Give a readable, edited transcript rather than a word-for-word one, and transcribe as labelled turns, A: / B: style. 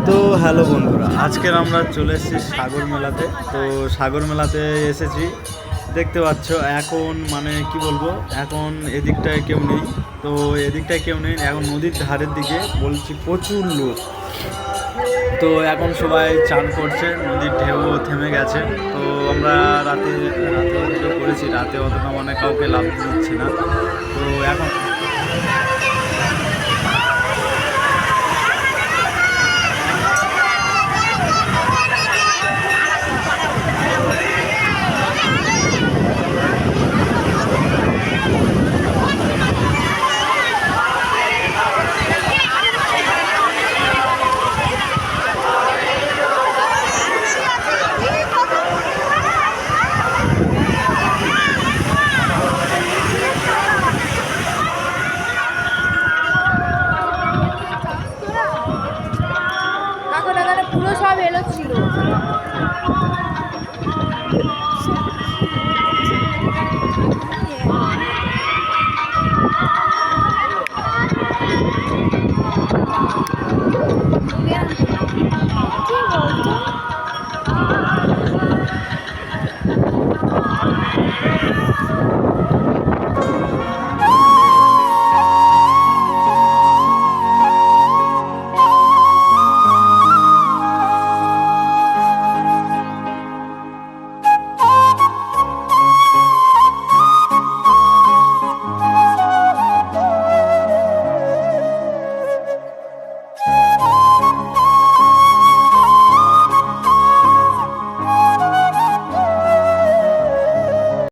A: তো হ্যালো বন্ধুরা, আজকের আমরা চলে এসেছি সাগর মেলাতে। তো সাগর মেলাতে এসেছি, দেখতে পাচ্ছ এখন মানে কি বলবো, এখন এদিকটায় কেউ নেই। তো এদিকটায় কেউ নেই, এখন নদীর ধারের দিকে বলছি প্রচুর লোক। তো এখন সবাই চান করছে, নদীর ঢেউ থেমে গেছে। তো আমরা রাতে রাতে ভিডিও করেছি, রাতে অতটা মানে কাউকে লাভ দিচ্ছে না। তো এখন
B: পুরো সব এলো।